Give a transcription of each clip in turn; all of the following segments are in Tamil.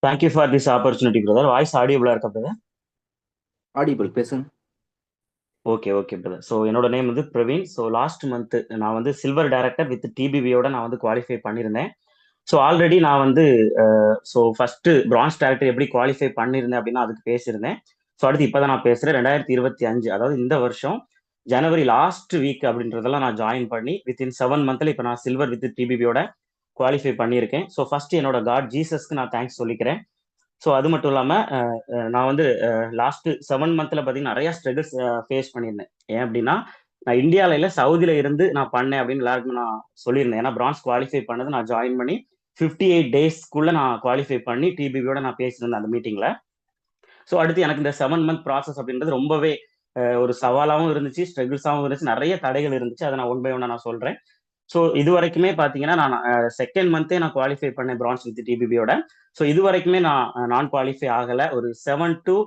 Thank you for this opportunity brother. Voice ஆடியபிளா இருக்கா பிரதர்? ஆடிபிள் பேசுங்க. Okay okay brother. ஸோ என்னோட நேம் வந்து பிரவீன். ஸோ லாஸ்ட் மந்த் நான் வந்து சில்வர் டைரக்டர் வித் டிபிபியோட நான் வந்து குவாலிஃபை பண்ணியிருந்தேன். ஸோ ஆல்ரெடி நான் வந்து ஃபர்ஸ்ட் பிரான்ஸ் டைரக்டர் எப்படி குவாலிஃபை பண்ணியிருந்தேன் அப்படின்னா அதுக்கு பேசியிருந்தேன். ஸோ அடுத்து இப்போ தான் நான் பேசுகிறேன். 2025, அதாவது இந்த வருஷம் ஜனவரி லாஸ்ட் வீக் அப்படின்றதெல்லாம் நான் ஜாயின் பண்ணி வித்தின் 7 மந்த்ல இப்போ நான் சில்வர் வித் டிபிபியோட குவாலிஃபை பண்ணியிருக்கேன். ஸோ ஃபர்ஸ்ட் என்னோட காட் ஜீசஸ்க்கு நான் தேங்க்ஸ் சொல்லிக்கிறேன். ஸோ அது மட்டும் இல்லாமல் நான் வந்து லாஸ்ட் 7 மந்த்ல பார்த்தீங்கன்னா நிறைய ஸ்ட்ரகிள்ஸ் ஃபேஸ் பண்ணியிருந்தேன். ஏன் அப்படின்னா நான் இந்தியாவில் இல்லை சவுதியில இருந்து நான் பண்ணேன் அப்படின்னு எல்லாருக்குமே நான் சொல்லியிருந்தேன். ஏன்னா பிரான்ஸ் குவாலிஃபை பண்ணது நான் ஜாயின் பண்ணி 58 டேஸ்க்குள்ள நான் குவாலிஃபை பண்ணி டிபிபியோட நான் பேசியிருந்தேன் அந்த மீட்டிங்ல. ஸோ அடுத்து எனக்கு இந்த 7 மந்த் ப்ராசஸ் அப்படின்றது ரொம்பவே ஒரு சவாலாகவும் இருந்துச்சு, ஸ்ட்ரகிள்ஸாகவும் இருந்துச்சு, நிறைய தடைகள் இருந்துச்சு. அதை நான் ஒன் பை ஒன்னா நான் சொல்றேன். ஸோ இது வரைக்குமே பார்த்தீங்கன்னா நான் செகண்ட் மந்தே நான் குவாலிஃபை பண்ணேன் பிரான்ஸ் வித் டிபிபியோட. ஸோ இது வரைக்குமே நான் குவாலிஃபை ஆகலை. ஒரு 7 to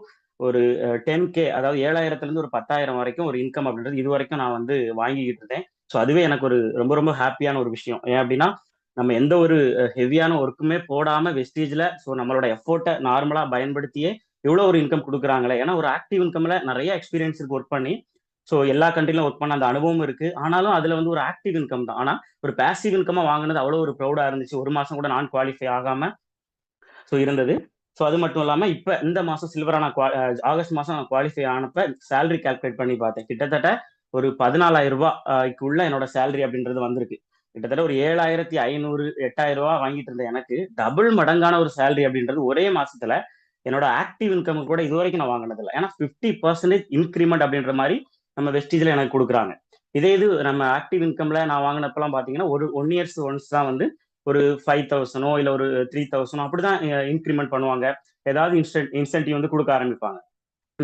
ஒரு 10K, அதாவது 7,000லேருந்து ஒரு 10,000 வரைக்கும் ஒரு இன்கம் அப்படின்றது இது வரைக்கும் நான் வந்து வாங்கிக்கிட்டு இருந்தேன். ஸோ அதுவே எனக்கு ஒரு ரொம்ப ரொம்ப ஹாப்பியான ஒரு விஷயம். ஏன் அப்படின்னா நம்ம எந்த ஒரு ஹெவியான ஒர்க்குமே போடாம வெஸ்டீஜ்ல ஸோ நம்மளோட எஃபோர்ட்டை நார்மலா பயன்படுத்தியே இவ்வளோ ஒரு இன்கம் கொடுக்குறாங்களே. ஏன்னா ஒரு ஆக்டிவ் இன்கம்ல நிறைய எக்ஸ்பீரியன்ஸ் இருக்கு ஒர்க் பண்ணி. ஸோ எல்லா கண்ட்ரிலும் ஒர்க் பண்ண அந்த அனுபவம் இருக்கு. ஆனாலும் அதுல வந்து ஒரு ஆக்டிவ் இன்கம் தான். ஆனா ஒரு பேசிவ் இன்கமா வாங்கினது அவ்வளோ ஒரு ப்ரௌடா இருந்துச்சு. ஒரு மாசம் கூட நான் குவாலிஃபை ஆகாம ஸோ இருந்தது. ஸோ அது மட்டும் இல்லாம இப்ப இந்த மாசம் சில்வரா நான் ஆகஸ்ட் மாசம் நான் குவாலிஃபை ஆனப்ப சேலரி கால்குலேட் பண்ணி பார்த்தேன். கிட்டத்தட்ட ஒரு 14,000 ரூபாய்க்குள்ள என்னோட சேலரி அப்படின்றது வந்திருக்கு. கிட்டத்தட்ட ஒரு 7,500 8,000 ரூபாய் வாங்கிட்டு இருந்த எனக்கு டபுள் மடங்கான ஒரு சேலரி அப்படின்றது ஒரே மாசத்துல என்னோட ஆக்டிவ் இன்கம் கூட இது வரைக்கும் நான் வாங்கினது இல்லை. ஏன்னா 50% இன்க்ரிமெண்ட் அப்படின்ற மாதிரி நம்ம வெஸ்டீஜ்ல எனக்கு கொடுக்குறாங்க. இதே இது நம்ம ஆக்டிவ் இன்கம்ல நான் வாங்கினப்பெல்லாம் பாத்தீங்கன்னா ஒரு 1 இயர்ஸ் ஒன்ஸ் தான் வந்து ஒரு 5,000 இல்ல ஒரு 3,000 அப்படிதான் இன்க்ரிமெண்ட் பண்ணுவாங்க. ஏதாவது இன்சென்டிவ் வந்து கொடுக்க ஆரம்பிப்பாங்க.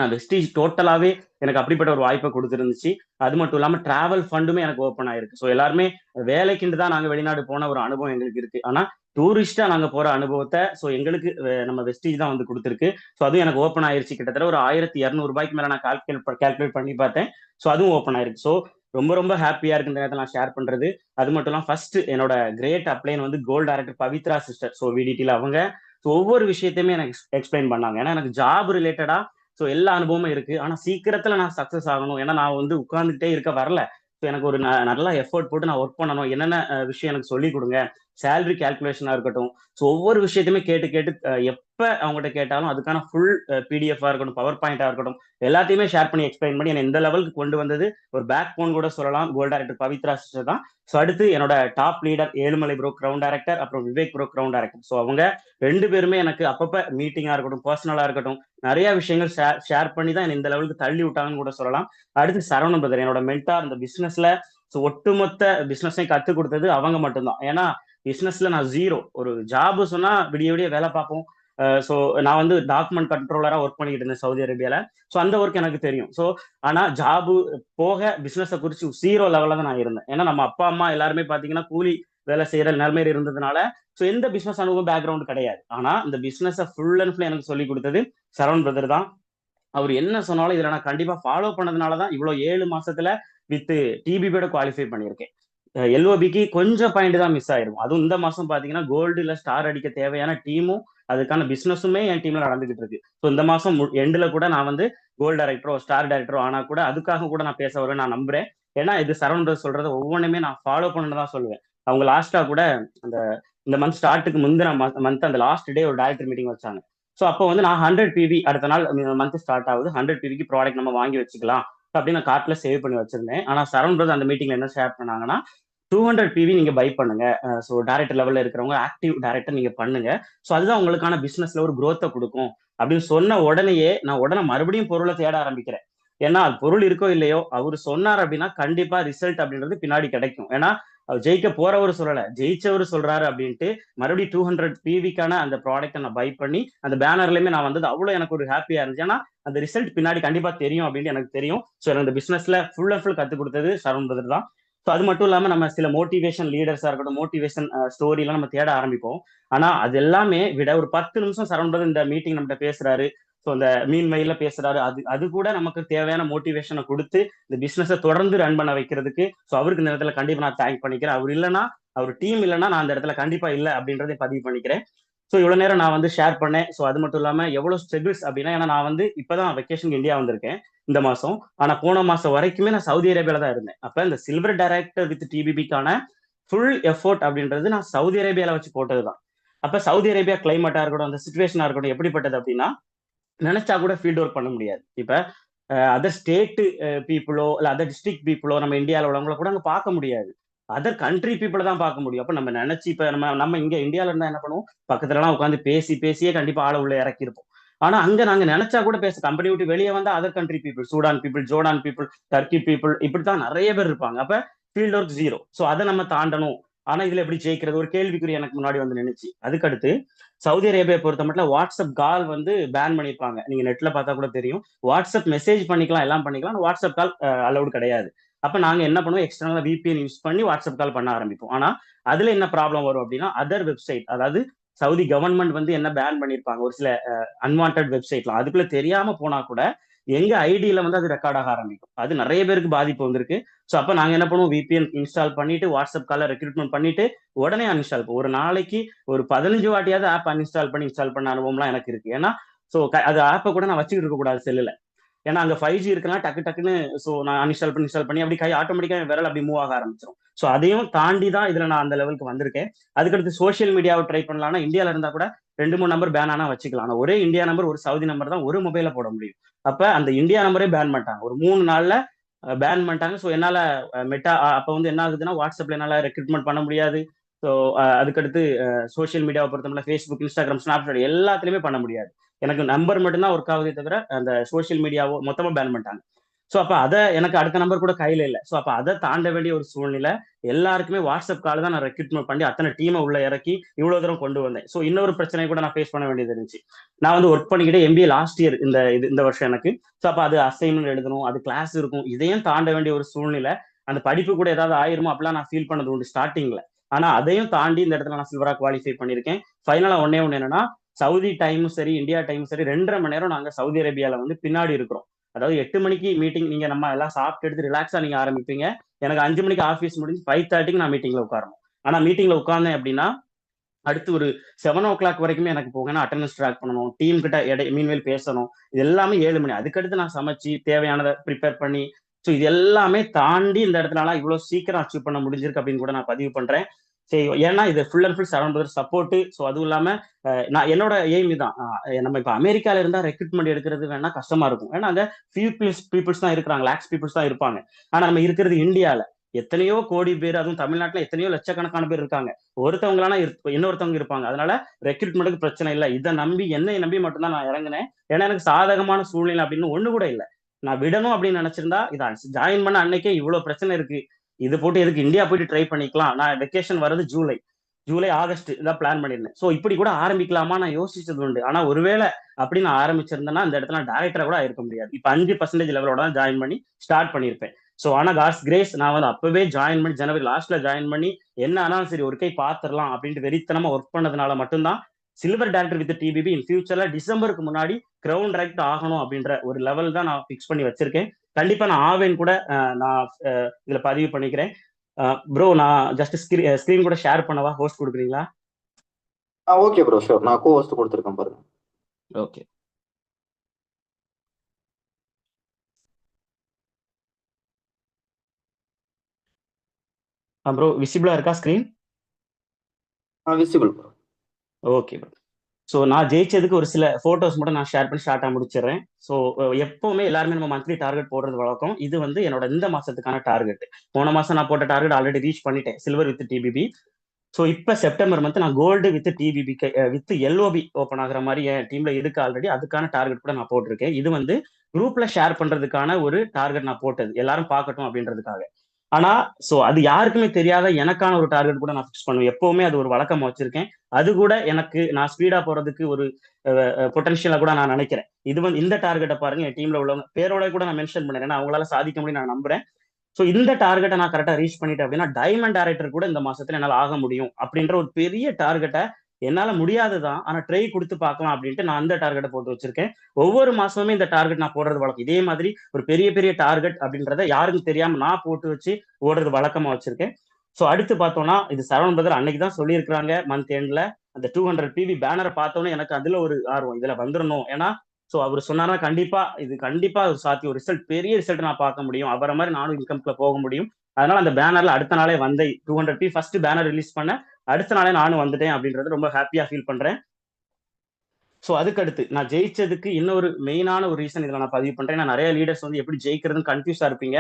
நான் வெஸ்டீஜ் டோட்டலாவே எனக்கு அப்படிப்பட்ட ஒரு வாய்ப்பை கொடுத்துருந்துச்சு. அது மட்டும் இல்லாம டிராவல் ஃபண்டுமே எனக்கு ஓப்பன் ஆயிருக்கு. ஸோ எல்லாருமே வேலைக்குன்னு தான் நாங்க வெளிநாடு போன ஒரு அனுபவம் எங்களுக்கு இருக்கு. ஆனா டூரிஸ்டா நாங்க போற அனுபவத்தை ஸோ எங்களுக்கு நம்ம வெஸ்டீஜ் தான் வந்து கொடுத்துருக்கு. ஸோ அதுவும் எனக்கு ஓப்பன் ஆயிருச்சு. கிட்டத்தட்ட ஒரு 1,200 ரூபாய்க்கு மேல நான் கால்குலேட் பண்ணி பார்த்தேன். ஸோ அதுவும் ஓப்பன் ஆயிருக்கு. ஸோ ரொம்ப ரொம்ப ஹாப்பியா இருக்கு இந்த நேரத்தில் நான் ஷேர் பண்றது. அது மட்டும் இல்லாம ஃபர்ஸ்ட் என்னோட கிரேட் அப்ளைன் வந்து gold director Pavithra sister. So விடிடில அவங்க ஸோ ஒவ்வொரு விஷயத்தையுமே எனக்கு எக்ஸ்பிளைன் பண்ணாங்க. ஏன்னா எனக்கு ஜாப் ரிலேட்டடா ஸோ எல்லா அனுபவமும் இருக்கு. ஆனா சீக்கிரத்துல நான் சக்சஸ் ஆகணும். ஏன்னா நான் வந்து உட்கார்ந்துட்டே இருக்க வரல. ஸோ எனக்கு ஒரு நல்லா எஃபோர்ட் போட்டு நான் ஒர்க் பண்ணணும். என்னென்ன விஷயம் எனக்கு சொல்லி கொடுங்க. சேலரி கால்குலேஷனா இருக்கட்டும். ஸோ ஒவ்வொரு விஷயத்தையுமே கேட்டு கேட்டு எப்ப அவங்ககிட்ட கேட்டாலும் அதுக்கான ஃபுல் பிடிஎஃபா இருக்கட்டும், பவர் பாயிண்டா இருக்கட்டும், எல்லாத்தையுமே ஷேர் பண்ணி எக்ஸ்பிளைன் பண்ணி என்ன இந்த லெவலுக்கு கொண்டு வந்தது ஒரு பேக் போன் கூட சொல்லலாம் கோல்ட் டைரக்டர் பவித்ரா சிஸ்டர் தான். ஸோ அடுத்து என்னோட top leader Ezhumalai bro crown director, அப்புறம் Vivek bro crown director. So அவங்க ரெண்டு பேருமே எனக்கு அப்பப்ப மீட்டிங்கா இருக்கட்டும், பர்சனலா இருக்கட்டும், நிறைய விஷயங்கள் ஷேர் பண்ணி தான் இந்த லெவலுக்கு தள்ளி விட்டாங்கன்னு கூட சொல்லலாம். அடுத்து சரவணன் பிரதர் என்னோட மென்டார் இந்த பிசினஸ்ல. ஸோ ஒட்டுமொத்த பிசினஸையும் கற்றுக் கொடுத்தது அவங்க மட்டும்தான். ஏன்னா பிசினஸ்ல நான் ஜீரோ. ஒரு ஜாப் சொன்னா விடிய விடிய வேலை பார்ப்போம். ஸோ நான் வந்து டாக்குமெண்ட் கண்ட்ரோலரா ஒர்க் பண்ணிட்டு இருந்தேன் சவுதி அரேபியால. ஸோ அந்த ஒர்க் எனக்கு தெரியும். ஸோ ஆனா ஜாபு போக பிசினஸை குறிச்சு ஜீரோ லெவல்ல தான் நான் இருந்தேன். ஏன்னா நம்ம அப்பா அம்மா எல்லாருமே பாத்தீங்கன்னா கூலி வேலை செய்யற நிலைமையில இருந்ததுனால ஸோ எந்த பிசினஸ் அனுபவம் பேக்ரவுண்ட் கிடையாது. ஆனா இந்த பிசினஸ் ஃபுல் அண்ட் ஃபுல் எனக்கு சொல்லி கொடுத்தது சரவண் பிரதர் தான். அவர் என்ன சொன்னாலும் இதுல நான் கண்டிப்பா ஃபாலோ பண்ணதுனாலதான் இவ்வளவு 7 மாசத்துல வித் டிபிபியோட குவாலிஃபை பண்ணியிருக்கேன். எல்ஓபிக்கு கொஞ்சம் பாயிண்ட் தான் மிஸ் ஆயிரும். அதுவும் இந்த மாசம் பாத்தீங்கன்னா கோல்டு இல்ல ஸ்டார் அடிக்க தேவையான டீமும் அதுக்கான பிசினஸுமே என் டீம்ல நடந்துகிட்டு இருக்கு. ஸோ இந்த மாசம் எண்ட்ல கூட நான் வந்து கோல்டு டைரக்டரோ ஸ்டார் டைரக்டரோ ஆனா கூட அதுக்காக கூட நான் பேச வரேன் நான் நம்புறேன். ஏன்னா இது சரவணன் சொல்றத ஒவ்வொன்றுமே நான் ஃபாலோ பண்ணணும் தான் சொல்லுவேன். அவங்க லாஸ்டா கூட அந்த இந்த மந்த் ஸ்டார்ட்டுக்கு முந்தின மந்த் அந்த லாஸ்ட் டே ஒரு டைரக்டர் மீட்டிங் வச்சாங்க. ஸோ அப்போ வந்து நான் 100 PV அடுத்த நாள் மந்த் ஸ்டார்ட் ஆகுது, 100 PVக்கு ப்ராடக்ட் நம்ம வாங்கி வச்சுக்கலாம் அப்படின்னு நான் கார்ட்ல சேவ் பண்ணி வச்சிருந்தேன். ஆனா சரவண் பிரதர் அந்த மீட்டிங்ல என்ன ஷேர் பண்ணாங்கன்னா 200 PV நீங்க பை பண்ணுங்க. ஸோ டைரக்டர் லெவல்ல இருக்கிறவங்க ஆக்டிவ் டைரக்டர் நீங்க பண்ணுங்க. ஸோ அதுதான் உங்களுக்கான பிசினஸ்ல ஒரு growth-அ கொடுக்கும் அப்படின்னு சொன்ன உடனேயே நான் உடனே மறுபடியும் பொருளை தேட ஆரம்பிக்கிறேன். ஏன்னா அது பொருள் இருக்கோ இல்லையோ அவர் சொன்னார் அப்படின்னா கண்டிப்பா ரிசல்ட் அப்படின்றது பின்னாடி கிடைக்கும். ஏன்னா அவர் ஜெயிக்க போறவர் சொல்லல, ஜெயிச்சவர் சொல்றாரு அப்படின்ட்டு மறுபடியும் 200 PVக்கான அந்த ப்ராடக்ட்டை நான் பை பண்ணி அந்த பேனர்லயுமே நான் வந்தது அவ்வளவு எனக்கு ஒரு ஹாப்பியா இருந்துச்சு. ஏன்னா அந்த ரிசல்ட் பின்னாடி கண்டிப்பா தெரியும் அப்படின்னு எனக்கு தெரியும். ஸோ எனக்கு இந்த பிசினஸ்ல ஃபுல் அண்ட் ஃபுல் கத்துக் கொடுத்தது சரவண் பிரதர் தான். ஸோ அது மட்டும் இல்லாம நம்ம சில மோட்டிவேஷன் லீடர்ஸா இருக்கட்டும், மோட்டிவேஷன் ஸ்டோரி எல்லாம் நம்ம தேட ஆரம்பிப்போம். ஆனா அது எல்லாமே விட ஒரு 10 நிமிஷம் சரவண் பிரதர் இந்த மீட்டிங் நம்மகிட்ட பேசுறாரு. ஸோ அந்த மீன் மெயில பேசுறாரு. அது அது கூட நமக்கு தேவையான மோட்டிவேஷனை கொடுத்து இந்த பிசினஸை தொடர்ந்து ரன் பண்ண வைக்கிறதுக்கு. ஸோ அவருக்கு இந்த இடத்துல கண்டிப்பா நான் தேங்க் பண்ணிக்கிறேன். அவர் இல்லைன்னா அவர் டீம் இல்லைன்னா நான் அந்த இடத்துல கண்டிப்பா இல்லை அப்படின்றதை பதிவு பண்ணிக்கிறேன். ஸோ இவ்வளவு நேரம் நான் வந்து ஷேர் பண்ணேன். ஸோ அது மட்டும் இல்லாம எவ்வளவு ஸ்ட்ரகிள்ஸ் அப்படின்னா, ஏன்னா நான் வந்து இப்பதான் வெக்கேஷன் இந்தியா வந்திருக்கேன் இந்த மாசம். ஆனா போன மாசம் வரைக்குமே நான் சவுதி அரேபியால தான் இருந்தேன். அப்ப இந்த சில்வர் டைரக்டர் வித் டிபிபிக்கான ஃபுல் எஃபோர்ட் அப்படின்றது நான் சவுதி அரேபியால வச்சு போட்டதுதான். அப்ப சவுதி அரேபியா கிளைமேட்டா இருக்கட்டும், அந்த சுச்சுவேஷனா இருக்கட்டும், எப்படிப்பட்டது அப்படின்னா நினைச்சா கூட ஃபீல்ட் ஒர்க் பண்ண முடியாது. இப்ப அதர் ஸ்டேட் பீப்புளோ இல்ல அதர் டிஸ்ட்ரிக்ட் பீப்புளோ நம்ம இந்தியாவில் உள்ளவங்கள கூட அங்க பார்க்க முடியாது. அதர் கண்ட்ரி பீப்புளை தான் பார்க்க முடியும். அப்ப நம்ம நினைச்சு இப்ப நம்ம நம்ம இங்க இந்தியால இருந்தா என்ன பண்ணுவோம், பக்கத்துல எல்லாம் உட்காந்து பேசி பேசியே கண்டிப்பா ஆள உள்ள இறக்கி இருப்போம். ஆனா அங்க நாங்க நினைச்சா கூட பேச கம்பெனி விட்டு வெளியே வந்தா other country people, Sudan people, Jordan people, Turkey people, இப்படித்தான் நிறைய பேர் இருப்பாங்க. அப்ப ஃபீல்ட் ஒர்க் ஜீரோ. ஸோ அதை நம்ம தாண்டணும். ஆனா இதுல எப்படி ஜெயிக்கிறது ஒரு கேள்விக்குறி எனக்கு முன்னாடி வந்து நினைச்சு. அதுக்கடுத்து சவுதி அரேபியா பொறுத்த மட்டும் வாட்ஸ்அப் கால் வந்து பேன் பண்ணிருப்பாங்க. நீங்க நெட்ல பார்த்தா கூட தெரியும். வாட்ஸ்அப் மெசேஜ் பண்ணிக்கலாம், எல்லாம் பண்ணிக்கலாம். வாட்ஸ்அப் கால் அலௌட் கிடையாது. அப்ப நாங்க என்ன பண்ணுவோம், எக்ஸ்டர்னலா விபிஎன் யூஸ் பண்ணி வாட்ஸ்அப் கால் பண்ண ஆரம்பிப்போம். ஆனா அதுல என்ன ப்ராப்ளம் வரும் அப்படின்னா, அதர் வெப்சைட், அதாவது சவுதி கவர்மெண்ட் வந்து என்ன பேன் பண்ணிருப்பாங்க, ஒரு சில அன்வான்ட் வெப்சைட்லாம் அதுக்குள்ள தெரியாம போனா கூட எங்க ஐடியில வந்து அது ரெக்கார்ட் ஆக ஆரம்பிக்கும். அது நிறைய பேருக்கு பாதிப்பு வந்திருக்கு. ஸோ அப்ப நாங்க என்ன பண்ணுவோம், விபிஎன் இன்ஸ்டால் பண்ணிட்டு வாட்ஸ்அப் கால ரெக்ரூட்மெண்ட் பண்ணிட்டு உடனே அன்இன்ஸ்டால். ஒரு நாளைக்கு ஒரு 15 வாட்டியாவது ஆப் அன்இன்ஸ்டால் பண்ணி இன்ஸ்டால் பண்ண அனுபவம்லாம் எனக்கு இருக்கு. ஏன்னா ஸோ அது ஆப்பை கூட நான் வச்சுக்கிட்டு இருக்க கூடாது செல்லுல. ஏன்னா அங்க 5G இருக்குன்னா டக்கு டக்குன்னு ஸோ நான் இன்ஸ்டால் பண்ணி அப்படி கை ஆட்டோமேட்டிக்கா விரல் அப்படி மூவ் ஆக ஆரம்பிச்சிடும். ஸோ அதையும் தாண்டி தான் இதுல நான் அந்த லெவலுக்கு வந்திருக்கேன். அதுக்கடுத்து சோஷியல் மீடியாவை ட்ரை பண்ணலாம்னா இந்தியால இருந்தா கூட 2 3 நம்பர் பேன் ஆனா வச்சுக்கலாம். ஆனா ஒரே இந்தியா நம்பர் ஒரு சவுதி நம்பர் தான் ஒரு மொபைல போட முடியும். அப்ப அந்த இந்தியா நம்பரே பேன் பண்ணிட்டாங்க ஒரு 3 நாள்ல. பேன் பண்ணிட்டாங்க. ஸோ என்னால மெட்டா அப்ப வந்து என்ன ஆகுதுன்னா வாட்ஸ்அப்ல என்னால ரெக்ரூட்மெண்ட் பண்ண முடியாது. ஸோ அதுக்கடுத்து சோஷியல் மீடியாவை பொறுத்தவரை ஃபேஸ்புக், இன்ஸ்டாகிராம், ஸ்னாப்சாட் எல்லாத்துலயுமே பண்ண முடியாது. எனக்கு நம்பர் மட்டும்தான் ஒர்க் ஆகுதே தவிர அந்த சோஷியல் மீடியாவோ மொத்தமா பேன் பண்ணிட்டாங்க. ஸோ அப்ப அதை எனக்கு அடுத்த நம்பர் கூட கையில இல்லை. ஸோ அப்ப அதை தாண்ட வேண்டிய ஒரு சூழ்நிலை. எல்லாருக்குமே வாட்ஸ்அப் கால் தான் நான் ரெக்ரூட்மெண்ட் பண்ணி அத்தனை டீமை உள்ள இறக்கி இவ்வளவு தூரம் கொண்டு வந்தேன். ஸோ இன்னொரு பிரச்சனை கூட நான் ஃபேஸ் பண்ண வேண்டியது இருந்துச்சு. நான் வந்து ஒர்க் பண்ணிக்கிட்டே எம்பிஏ லாஸ்ட் இயர் இந்த வருஷம் எனக்கு. ஸோ அப்ப அது அசைன்மெண்ட் எழுதணும், அது கிளாஸ் இருக்கும், இதையும் தாண்ட வேண்டிய ஒரு சூழ்நிலை. அந்த படிப்பு கூட ஏதாவது ஆயிருமோ அப்படிலாம் நான் ஃபீல் பண்ணது உண்டு ஸ்டார்டிங்ல. ஆனா அதையும் தாண்டி இந்த இடத்துல நான் சில்வரா குவாலிஃபை பண்ணியிருக்கேன். ஃபைனலா ஒன்னே ஒன்று என்னன்னா, சவுதி டைமும் சரி இந்தியா டைமும் சரி 2.5 மணி நேரம் நாங்க சவுதி அரேபியால வந்து பின்னாடி இருக்கிறோம். அதாவது 8 மணிக்கு மீட்டிங், நீங்க நம்ம எல்லாம் சாப்பிட்டு எடுத்து ரிலாக்ஸா நீங்க ஆரம்பிப்பீங்க. எனக்கு 5 மணிக்கு ஆஃபீஸ் முடிஞ்சு 5:30க்கு நான் மீட்டிங்ல உட்காரணும். ஆனா மீட்டிங்ல உட்கார்ந்தேன் அப்படின்னா அடுத்து ஒரு 7 o'clock வரைக்குமே எனக்கு போகணும். அட்டெண்டன்ஸ் ட்ராக் பண்ணணும், டீம் கிட்ட மீன்வேல் பேசணும். இது எல்லாமே 7 மணி. அதுக்கடுத்து நான் சமைச்சு தேவையானதை ப்ரிப்பேர் பண்ணி ஸோ இது எல்லாமே தாண்டி இந்த இடத்துல இவ்வளவு சீக்கிரம் அச்சீவ் பண்ண முடிஞ்சிருக்கு அப்படின்னு கூட நான் பதிவு பண்றேன். சரி, ஏன்னா இது full and full surround support. So அதுவும் இல்லாம நான் என்னோட எய்ம் தான். நம்ம இப்ப அமெரிக்கால இருந்தா ரெக்ரூட்மெண்ட் எடுக்கிறது வேணா கஷ்டமா இருக்கும். ஏன்னா அங்க ஃபியூ பீப்புள்ஸ் தான் இருக்கிறாங்க, லேக்ஸ் பீப்புள்ஸ் தான் இருப்பாங்க. ஆனா நம்ம இருக்கிறது இந்தியால எத்தனையோ கோடி பேர், அதுவும் தமிழ்நாட்டுல எத்தனையோ லட்சக்கணக்கான பேர் இருக்காங்க. ஒருத்தவங்களானா இன்னொருத்தவங்க இருப்பாங்க. அதனால ரெக்ரூட்மெண்ட்டுக்கு பிரச்சனை இல்லை. இதை நம்பி என்னை நம்பி மட்டும்தான் நான் இறங்கினேன். ஏன்னா எனக்கு சாதகமான சூழ்நிலை அப்படின்னு ஒண்ணு கூட இல்லை. நான் விடணும் அப்படின்னு நினைச்சிருந்தா இதான் ஜாயின் பண்ண அன்னைக்கே இவ்வளவு பிரச்சனை இருக்கு, இது போட்டு எதுக்கு இந்தியா போயிட்டு ட்ரை பண்ணிக்கலாம். நான் வெக்கேஷன் வர்றது ஜூலை ஆகஸ்ட் இதான் பிளான் பண்ணியிருந்தேன். ஸோ இப்படி கூட ஆரம்பிக்கலாமா நான் யோசிச்சது உண்டு. ஆனா ஒருவேளை அப்படி நான் ஆரம்பிச்சிருந்தேன்னா இந்த இடத்துல டைரக்டரா கூட இருக்க முடியாது. இப்ப 5% லெவலோட தான் ஜாயின் பண்ணி ஸ்டார்ட் பண்ணியிருப்பேன். ஸோ ஆனா காட்ஸ் கிரேஸ் நான் வந்து அப்பவே ஜாயின் பண்ணி ஜனவரி லாஸ்ட்ல ஜாயின் பண்ணி என்ன ஆனாலும் சரி ஒரு கை பாத்துரலாம் அப்படின்ட்டு வெறித்தனமா ஒர்க் பண்ணதுனால மட்டும்தான் சில்வர் டைரக்டர் வித் டிபிபி இன் ஃபியூச்சர்ல டிசம்பருக்கு முன்னாடி கிரவுண்ட் டைரக்டர் ஆகணும் அப்படின்ற ஒரு லெவல் தான் நான் ஃபிக்ஸ் பண்ணி வச்சிருக்கேன். கண்டிப்பா நான் ஆவேன் கூட நான் இதுல பதிவு பண்ணிக்கிறேன். ப்ரோ நான் ஜஸ்ட் ஸ்கிரீன் கூட ஷேர் பண்ணவா, ஹோஸ்ட் கொடுக்குறீங்களா? Okay bro, sure. நான் கோ ஹோஸ்ட் கொடுத்துருக்கேன் பாருங்க. ஓகே. ப்ரோ விசிபிளா இருக்கா screen? Visible bro. Okay bro. So நான் ஜெயிச்சதுக்கு ஒரு சில போட்டோஸ் மட்டும் நான் ஷேர் பண்ணி ஸ்டார்ட்டாக முடிச்சிடுறேன். ஸோ எப்பவுமே எல்லாருமே நம்ம மந்த்லி டார்கெட் போடுறது வழக்கம். இது வந்து என்னோட இந்த மாசத்துக்கான டார்கெட். போன மாசம் நான் போட்ட டார்கெட் ஆல்ரெடி ரீச் பண்ணிட்டேன், சில்வர் வித் டிபிபி. ஸோ இப்போ செப்டம்பர் மந்த் நான் gold with DPP with LOP open ஆகுற மாதிரி என் டீம்ல இருக்கு ஆல்ரெடி. அதுக்கான டார்கெட் கூட நான் போட்டிருக்கேன். இது வந்து குரூப்ல ஷேர் பண்றதுக்கான ஒரு டார்கெட் நான் போட்டது, எல்லாரும் பார்க்கட்டும் அப்படின்றதுக்காக. ஆனா சோ அது யாருக்குமே தெரியாத எனக்கான ஒரு டார்கெட் கூட நான் ஃபிக்ஸ் பண்ணுவேன். எப்பவுமே அது ஒரு வழக்கமா வச்சிருக்கேன். அது கூட எனக்கு நான் ஸ்பீடா போறதுக்கு ஒரு பொட்டன்ஷியலா கூட நான் நினைக்கிறேன். இது வந்து இந்த டார்கெட்டை பாருங்க, என் டீம்ல உள்ளவங்க பேரோட கூட நான் மென்ஷன் பண்ணுறேன். அவங்களால சாதிக்க முடியும் நான் நம்புறேன். ஸோ இந்த டார்கெட்டை நான் கரெக்டாக ரீச் பண்ணிட்டேன் அப்படின்னா டைமண்ட் டைரக்டர் கூட இந்த மாசத்துல என்னால் ஆக முடியும் அப்படின்ற ஒரு பெரிய டார்கெட்டை என்னால முடியாதுதான், ஆனா ட்ரை கொடுத்து பார்க்கலாம் அப்படின்ட்டு நான் அந்த டார்கெட்டை போட்டு வச்சிருக்கேன். ஒவ்வொரு மாசமுமே இந்த டார்கெட் நான் போடுறது வழக்கம். இதே மாதிரி ஒரு பெரிய பெரிய டார்கெட் அப்படின்றத யாருக்கும் தெரியாம நான் போட்டு வச்சு ஓடுறது வழக்கமா வச்சிருக்கேன். ஸோ அடுத்து பார்த்தோம்னா இது சரவணன் பிரதர் அன்னைக்கு தான் சொல்லியிருக்கிறாங்க மந்த் எண்ட்ல அந்த 200 PV பேனரை பார்த்தோன்னே எனக்கு அதுல ஒரு ஆர்வம், இதுல வந்துடணும். ஏன்னா ஸோ அவர் சொன்னார்னா கண்டிப்பா ஒரு சாத்தியம், ரிசல்ட் பெரிய ரிசல்ட் நான் பார்க்க முடியும், அவரை மாதிரி நானும் இன்கம்குள்ள போக முடியும். அதனால அந்த பேனர்ல அடுத்த நாளே வந்து 200 ஃபர்ஸ்ட் பேனர் ரிலீஸ் பண்ண அடுத்த நாளே நானும் வந்துட்டேன் அப்படின்றது ரொம்ப ஹாப்பியா ஃபீல் பண்றேன். ஸோ அதுக்கடுத்து நான் ஜெயிச்சதுக்கு இன்னொரு மெயினான ஒரு ரீசன் இதில் நான் பதிவு பண்றேன். நான் நிறைய லீடர்ஸ் வந்து எப்படி ஜெயிக்கிறதுன்னு கன்ஃபியூஸா இருப்பீங்க.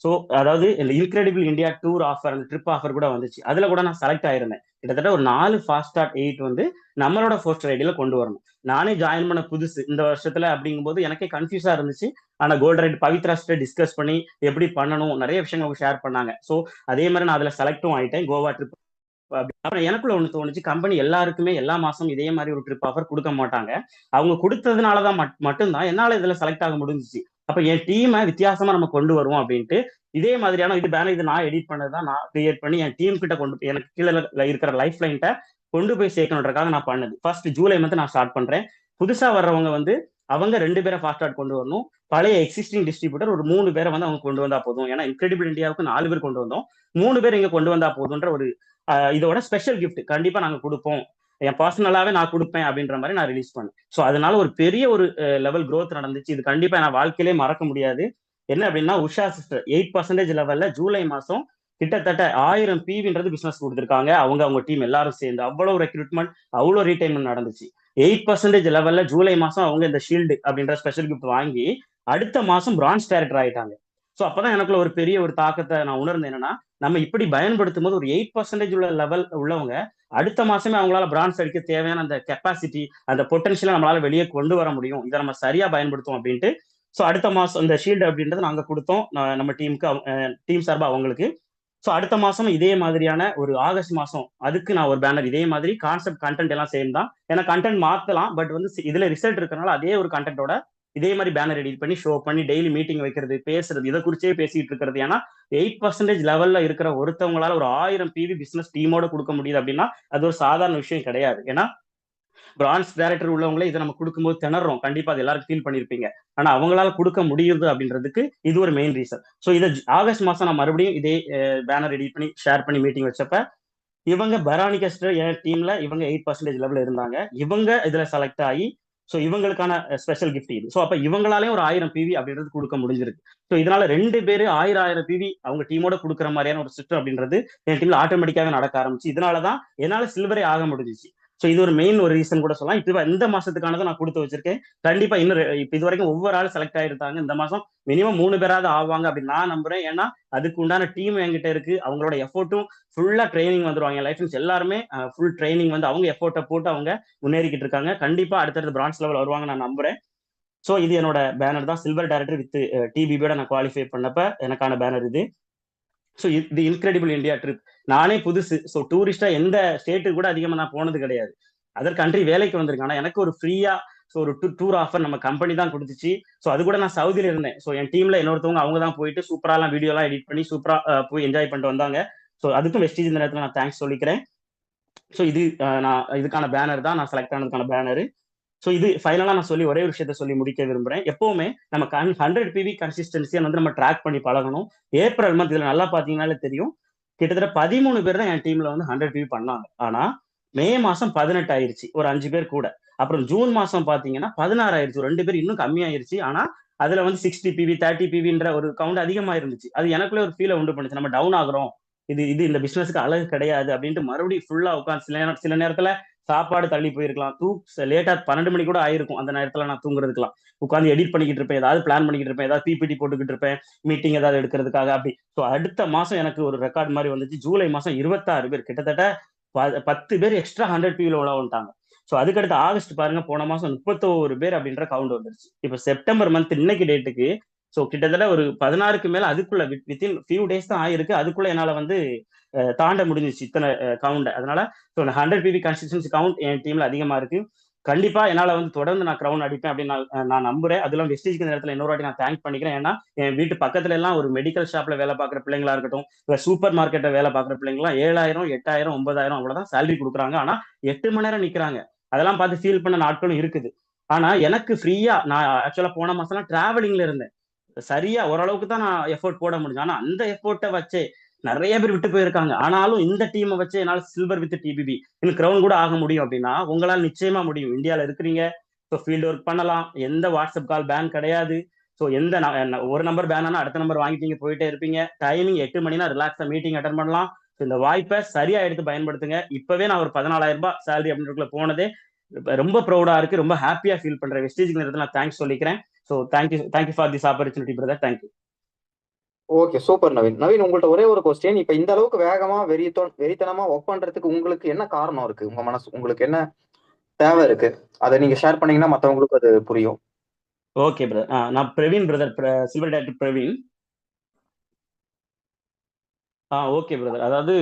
ஸோ அதாவது இந்த இன்கிரெடிபிள் இந்தியா டூர் ஆஃபர், அந்த ட்ரிப் ஆஃபர் கூட வந்துச்சு. அதுல கூட நான் செலக்ட் ஆயிருந்தேன். கிட்டத்தட்ட ஒரு 4 ஃபாஸ்ட் 8 வந்து நம்மளோட போஸ்டர் ஐடியில கொண்டு வரணும். நானே ஜாயின் பண்ண புதுசு இந்த வருஷத்துல அப்படிங்கும்போது எனக்கே கன்ஃபியூஸா இருந்துச்சு. ஆனா கோல்ட் ரைட் பவித்ராஸ்ட டிஸ்கஸ் பண்ணி எப்படி பண்ணணும் நிறைய விஷயங்கள் அவங்க ஷேர் பண்ணாங்க. ஸோ அதே மாதிரி நான் அதுல செலக்டும் ஆயிட்டேன். கோவா ட்ரிப். அப்புறம் எனக்குள்ள ஒண்ணு தோணுச்சு, கம்பெனி எல்லாருக்குமே எல்லா மாசம் இதே மாதிரி ஒரு ட்ரிப் ஆஃபர் கொடுக்க மாட்டாங்க. அவங்க கொடுத்ததுனாலதான் மட்டும்தான் என்னால இதுல செலக்ட் ஆக முடிஞ்சிச்சு. அப்ப என் டீமை வித்தியாசமா நம்ம கொண்டு வருவோம் அப்படின்ட்டு இதே மாதிரியான இது பேனர், இது நான் எடிட் பண்ணதான், நான் கிரியேட் பண்ணி என் டீம் கிட்ட கொண்டு எனக்கு கீழே இருக்கிற லைஃப் லைன்ட்ட கொண்டு போய் சேர்க்கணுன்றக்காக நான் பண்ணது. ஃபர்ஸ்ட் ஜூலை மந்த் நான் ஸ்டார்ட் பண்றேன். புதுசா வர்றவங்க வந்து அவங்க 2 பேரை ஃபாஸ்ட் கொண்டு வரணும். பழைய எக்ஸிஸ்டிங் டிஸ்ட்ரிபியூட்டர் ஒரு 3 பேரை வந்து அவங்க கொண்டு வந்தா போதும். ஏன்னா இன்கிரெடிபிள் இந்தியாவுக்கு 4 பேர் கொண்டு வந்தோம், 3 பேர் இங்க கொண்டு வந்தா போதுன்ற ஒரு இதோட ஸ்பெஷல் கிஃப்ட் கண்டிப்பா நாங்க கொடுப்போம், என் பர்சனலாவே நான் கொடுப்பேன் அப்படின்ற மாதிரி நான் ரிலீஸ் பண்ணேன். ஸோ அதனால ஒரு பெரிய ஒரு லெவல் க்ரோத் நடந்துச்சு. இது கண்டிப்பா நான் வாழ்க்கையிலே மறக்க முடியாது. என்ன அப்படின்னா உஷா சிஸ்டர் 8% லெவல்ல ஜூலை மாசம் கிட்டத்தட்ட 1000 PVன்றது பிசினஸ் கொடுத்துருக்காங்க. அவங்க டீம் எல்லாரும் சேர்ந்து அவ்வளவு ரெக்ரூட்மெண்ட், அவ்வளவு ரீடைன்மெண்ட் நடந்துச்சு. 8% லெவல்ல ஜூலை மாசம் அவங்க இந்த ஷீல்டு அப்படின்ற ஸ்பெஷல் கிஃப்ட் வாங்கி அடுத்த மாசம் பிரான்ச் டைரக்டர் ஆயிட்டாங்க. ஸோ அப்பதான் எனக்குள்ள ஒரு பெரிய ஒரு தாக்கத்தை நான் உணர்ந்தேன். என்னன்னா நம்ம இப்படி பயன்படுத்தும் போது ஒரு 8% உள்ள லெவல் உள்ளவங்க அடுத்த மாசமே அவங்களால பிரான்ச் அடிக்க தேவையான அந்த கெப்பாசிட்டி, அந்த பொட்டன்ஷியலை நம்மளால வெளியே கொண்டு வர முடியும், இதை நம்ம சரியா பயன்படுத்தும் அப்படின்ட்டு. ஸோ அடுத்த மாசம் இந்த ஷீல்டு அப்படின்றது நாங்க கொடுத்தோம் நம்ம டீமுக்கு, டீம் சார்பா அவங்களுக்கு. ஸோ அடுத்த மாசம் இதே மாதிரியான ஒரு ஆகஸ்ட் மாசம் அதுக்கு நான் ஒரு பேனர் இதே மாதிரி கான்செப்ட் கண்டென்ட் எல்லாம் சேம் தான். ஏன்னா கண்டென்ட் மாத்தலாம், பட் வந்து இதுல ரிசல்ட் இருக்கறனால அதே ஒரு கண்டென்ட்டோட இதே மாதிரி பேனர் எடிட் பண்ணி ஷோ பண்ணி டெய்லி மீட்டிங் வைக்கிறது, பேசுறது, இதை குறிச்சே பேசிட்டு இருக்கிறது. ஏன்னா 8% லெவல்ல இருக்கிற ஒருத்தவங்களால ஒரு 1000 PV பிசினஸ் டீமோட கொடுக்க முடியுது அப்படின்னா அது ஒரு சாதாரண விஷயம் கிடையாது. ஏன்னா பிரான்ச் டைரக்டர் உள்ளவங்களே இதை நம்ம கொடுக்கும்போது திணறோம், கண்டிப்பா அது எல்லாரும் ஃபீல் பண்ணிருப்பீங்க. ஆனா அவங்களால கொடுக்க முடியுது அப்படின்றதுக்கு இது ஒரு மெயின் ரீசன். ஸோ இதை ஆகஸ்ட் மாசம் நான் மறுபடியும் இதே பேனர் எடிட் பண்ணி ஷேர் பண்ணி மீட்டிங் வச்சப்ப இவங்க பரானிகஸ்டர் என் டீம்ல இவங்க 8% லெவல்ல இருந்தாங்க. இவங்க இதுல செலக்ட் ஆகி ஸோ இவங்களுக்கான ஸ்பெஷல் கிஃப்ட் இது. ஸோ அப்ப இவங்களாலையும் ஒரு 1000 PV அப்படின்றது கொடுக்க முடிஞ்சிருக்கு. ஸோ இதனால 2 பேரு 1000 PV அவங்க டீமோட கொடுக்குற மாதிரியான ஒரு சிஸ்டம் அப்படின்றது என் டீம்ல ஆட்டோமேட்டிக்காவே நடக்க ஆரம்பிச்சு. இதனாலதான் என்னால சில்வரே ஆக முடிஞ்சிச்சு. ஸோ இது ஒரு மெயின் ஒரு ரீசன் கூட சொல்லலாம். இப்ப இந்த மாசத்துக்கானதை நான் கொடுத்து வச்சிருக்கேன். கண்டிப்பா இன்னும் இப்ப இது வரைக்கும் ஒவ்வொரு ஆள் செலக்ட் ஆயிருந்தாங்க. இந்த மாசம் மினிமம் 3 பேராவது ஆவாங்க அப்படின்னு நான் நம்புறேன். ஏன்னா அதுக்கு உண்டான டீம் என்கிட்ட இருக்கு, அவங்களோட எஃபோர்ட்டும் ஃபுல்லா ட்ரைனிங் வந்துருவாங்க. என் லைஃப் எல்லாருமே ஃபுல் ட்ரைனிங் வந்து அவங்க எஃபோர்ட்டை போட்டு அவங்க முன்னேறிக்கிட்டு இருக்காங்க. கண்டிப்பா அடுத்தடுத்து பிரான்ச் லெவல் வருவாங்க நான் நம்புறேன். ஸோ இது என்னோட பேனர் தான், சில்வர் டைரக்டர் வித் டிபிபியோட நான் குவாலிஃபை பண்ணப்ப எனக்கான பேனர் இது. ஸோ இது இன்கிரெடிபிள் இந்தியா ட்ரிப். நானே புதுசு, ஸோ டூரிஸ்டா எந்த ஸ்டேட்டுக்கு கூட அதிகமாக நான் போனது கிடையாது. அதர் கண்ட்ரி வேலைக்கு வந்திருக்கேன். ஆனால் எனக்கு ஒரு ஃப்ரீயா ஸோ ஒரு டூர் ஆஃபர் நம்ம கம்பெனி தான் கொடுத்துச்சு. ஸோ அது கூட நான் சவுதியில இருந்தேன். ஸோ என் டீம்ல இன்னொருத்தவங்க அவங்க தான் போயிட்டு சூப்பராலாம் வீடியோலாம் எடிட் பண்ணி சூப்பரா போய் என்ஜாய் பண்ணிட்டு வந்தாங்க. ஸோ அதுக்கும் வெஸ்டீஜ் இந்த நேரத்தில் நான் தேங்க்ஸ் சொல்லிக்கிறேன். ஸோ இது நான் இதுக்கான பேனர் தான், நான் செலக்ட் ஆனதுக்கான பேனரு. ஸோ இது ஃபைனலா நான் சொல்லி ஒரே ஒரு விஷயத்த சொல்லி முடிக்க விரும்புறேன். எப்பவுமே நம்ம 100 PV கன்சிஸ்டன்சியை வந்து நம்ம ட்ராக் பண்ணி பழகணும். ஏப்ரல் மந்த் இதுல நல்லா பாத்தீங்கன்னாலே தெரியும், கிட்டத்தட்ட 13 பேர் தான் என் டீம்ல வந்து 100 PV பண்ணாங்க. ஆனா மே மாசம் 18 ஆயிருச்சு, ஒரு 5 பேர் கூட. அப்புறம் ஜூன் மாசம் பாத்தீங்கன்னா 16 ஆயிருச்சு, 2 பேர் இன்னும் கம்மியாயிருச்சு. ஆனா அதுல வந்து 60 PV 30 PVன்ற ஒரு கவுண்ட் அதிகமா இருந்துச்சு. அது எனக்குள்ள ஒரு ஃபீலை உண்டு பண்ணுச்சு, நம்ம டவுன் ஆகுறோம், இது இந்த பிசினஸ்க்கு அழகு கிடையாது அப்படின்ட்டு மறுபடியும் ஃபுல்லா உட்காந்து சில நேரத்துல சாப்பாடு தள்ளி போயிருக்கலாம், லேட்டா 12 மணி கூட ஆயிருக்கும். அந்த நேரத்துல நான் தூங்குறதுக்குலாம் உட்காந்து எடிட் பண்ணிக்கிட்டு இருப்பேன், ஏதாவது பிளான் பண்ணிக்கிட்டு இருப்பேன், ஏதாவது பிபிடி போட்டுக்கிட்டு இருப்பேன், மீட்டிங் ஏதாவது எடுக்கிறதுக்காக அப்படி. ஸோ அடுத்த மாசம் எனக்கு ஒரு ரெக்கார்ட் மாதிரி வந்துச்சு. ஜூலை மாசம் 26 பேர், கிட்டத்தட்ட 10 பேர் எக்ஸ்ட்ரா 100 PV உள்ள வந்துட்டாங்க. ஸோ அதுக்கடுத்து ஆகஸ்ட் பாருங்க, போன மாசம் 31 பேர் அப்படின்ற கவுண்ட் வந்துருச்சு. இப்போ செப்டம்பர் மந்த் இன்னைக்கு டேட்டுக்கு ஸோ கிட்டத்தட்ட ஒரு 16க்கு மேல அதுக்குள்ள வித்தின் ஃபியூ டேஸ் தான் ஆயிருக்கு. அதுக்குள்ள என்னால வந்து தாண்ட முடிஞ்சிச்சு இத்தனை கவுண்ட். அதனால ஸோ 100 PV கன்சிஸ்டன்சி கவுண்ட் என் டீம்ல அதிகமா இருக்கு. கண்டிப்பா என்னால வந்து தொடர்ந்து நான் கிரவுண்ட் அடிப்பேன் அப்படின்னு நான் நம்புறேன். அதெல்லாம் வெஸ்டேஜ்க்கு நேரத்தில் இன்னொரு வாட்டி நான் தேங்க் பண்ணிக்கிறேன். ஏன்னா என் வீட்டு பக்கத்துல எல்லாம் ஒரு மெடிக்கல் ஷாப்ல வேலை பார்க்குற பிள்ளைங்களா இருக்கட்டும், இல்ல சூப்பர் மார்க்கெட்ல வேலை பார்க்குற பிள்ளைங்களாம் 7000 8000 9000 அவ்வளவுதான் சேலரி கொடுக்குறாங்க. ஆனா 8 மணி நேரம் நிக்கிறாங்க. அதெல்லாம் பார்த்து ஃபீல் பண்ண நாட்களும் இருக்குது. ஆனா எனக்கு ஃப்ரீயா, நான் ஆக்சுவலா போன மாசம்லாம் டிராவலிங்ல இருந்தேன். சரியா ஓரளவுக்கு தான் நான் எஃபோர்ட் போட முடியும். ஆனா அந்த எஃபோர்ட்டை வச்சே நிறைய பேர் விட்டு போயிருக்காங்க. ஆனாலும் இந்த டீமை வச்சு என்னால சில்வர் வித் டிபிபி இன்னும் கிரவுன் கூட ஆக முடியும் அப்படின்னா உங்களால் நிச்சயமா முடியும். இந்தியால இருக்கிறீங்க, ஸோ ஃபீல்டு ஒர்க் பண்ணலாம், எந்த வாட்ஸ்அப் கால் பேன் கிடையாது. ஸோ ஒரு நம்பர் பேன் ஆனா அடுத்த நம்பர் வாங்கிட்டீங்க போயிட்டே இருப்பீங்க. டைமிங் 8 மணினா ரிலாக்ஸா மீட்டிங் அட்டன் பண்ணலாம். இந்த வாய்ப்பை சரியா எடுத்து பயன்படுத்துங்க. இப்பவே நான் ஒரு 14,000 சேலரி அப்படின்றதுக்குள்ள போனதே ரொம்ப ப்ரௌடா இருக்கு, ரொம்ப ஹாப்பியா ஃபீல் பண்றேன். வெஸ்டேஜ் நேரத்தில் நான் தேங்க்ஸ் சொல்லிக்கிறேன். So thank you for this opportunity brother. Thank you. Okay, super Naveen. Naveen, உங்கள்ட்ட ஒரே ஒரு கொஸ்டின். இப்ப இந்த அளவுக்கு வேகமா வெறித்தனமா ஒர்க் பண்றதுக்கு உங்களுக்கு என்ன காரணம் இருக்கு? உங்க மனசு உங்களுக்கு என்ன தேவை இருக்கு? அதை நீங்க ஷேர் பண்ணீங்கன்னா மத்தவங்களுக்கும் அது புரியும். Okay brother. நான் Praveen brother, silver director Praveen. Okay brother. அதாவது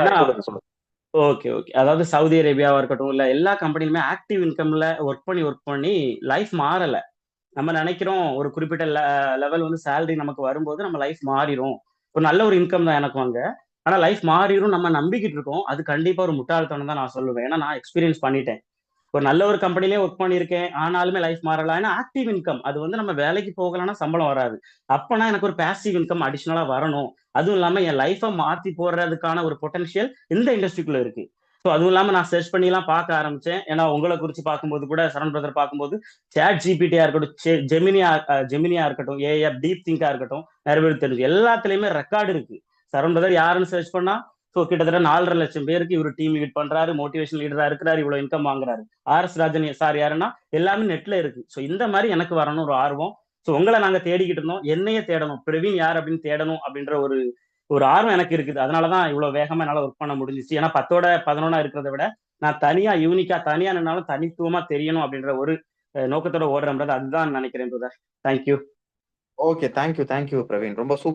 ஏன்னா சொல்லுங்க சொல்லுங்க. ஓகே ஓகே, அதாவது சவுதி அரேபியாவா இருக்கட்டும் இல்ல எல்லா கம்பெனிலுமே ஆக்டிவ் இன்கம்ல ஒர்க் பண்ணி லைஃப் மாறல. நம்ம நினைக்கிறோம் ஒரு குறிப்பிட்ட லெவல் வந்து சேலரி நமக்கு வரும்போது நம்ம லைஃப் மாறிடும். ஒரு நல்ல ஒரு இன்கம் தான் எனக்கும் அங்க. ஆனா லைஃப் மாறிடும் நம்ம நம்பிக்கிட்டு இருக்கோம். அது கண்டிப்பா ஒரு முட்டாள்தனம் தான் நான் சொல்லுவேன். ஏன்னா நான் எக்ஸ்பீரியன்ஸ் பண்ணிட்டேன். ஒரு நல்ல ஒரு கம்பெனிலே ஒர்க் பண்ணியிருக்கேன், ஆனாலுமே லைஃப் மாறலாம். ஏன்னா ஆக்டிவ் இன்கம் அது வந்து நம்ம வேலைக்கு போகலன்னா சம்பளம் வராது. அப்பனா எனக்கு ஒரு பேசிவ் இன்கம் அடிஷனலா வரணும். அதுவும் இல்லாம என் லைஃபை மாத்தி போடுறதுக்கான ஒரு பொட்டன்ஷியல் இந்த இண்டஸ்ட்ரிக்குள்ள இருக்கு. ஸோ அதுவும் இல்லாம நான் சர்ச் பண்ணி எல்லாம் பார்க்க ஆரம்பிச்சேன். ஏன்னா உங்களை குறிச்சு பார்க்கும்போது கூட சரண் பிரதர் பார்க்கும்போது சேட் ஜிபிடியா இருக்கட்டும், ஜெமினியா இருக்கட்டும், ஏஐ டீப் திங்கா இருக்கட்டும், நிறைய பேர் தெரிஞ்சு எல்லாத்துலயுமே ரெக்கார்டு இருக்கு. சரண் பிரதர் யாருன்னு சர்ச் பண்ணா ஸோ கிட்டத்தட்ட 4,50,000 பேருக்கு இவர் டீம் லீட் பண்றாரு, மோட்டிவேஷன் லீடரா இருக்கிறாரு, இவ்வளவு இன்கம் வாங்குறாரு. ஆர்எஸ் ராஜன் சார் யாருன்னா எல்லாமே நெட்ல இருக்கு. ஸோ இந்த மாதிரி எனக்கு வரணும் ஒரு ஆர்வம். ஸோ உங்களை நாங்க தேடிக்கிட்டு இருந்தோம், என்னையே தேடணும், பிரவீன் யார் அப்படின்னு தேடணும் அப்படின்ற ஒரு ஒரு ஆர்வம் எனக்கு இருக்குது. அதனாலதான் இவ்வளவு வேகமா என்னால ஒர்க் பண்ண முடிஞ்சிச்சு. ஏன்னா 10ஓட 11 இருக்கிறத விட நான் தனியா யூனிக்கா தனியா நின்னாலும் தனித்துவமா தெரியணும் அப்படின்ற ஒரு நோக்கத்தோட ஓடுறேன். அதுதான் நினைக்கிறேன் brother. Thank you. Okay, thank you Praveen. ரொம்ப சூப்பர்.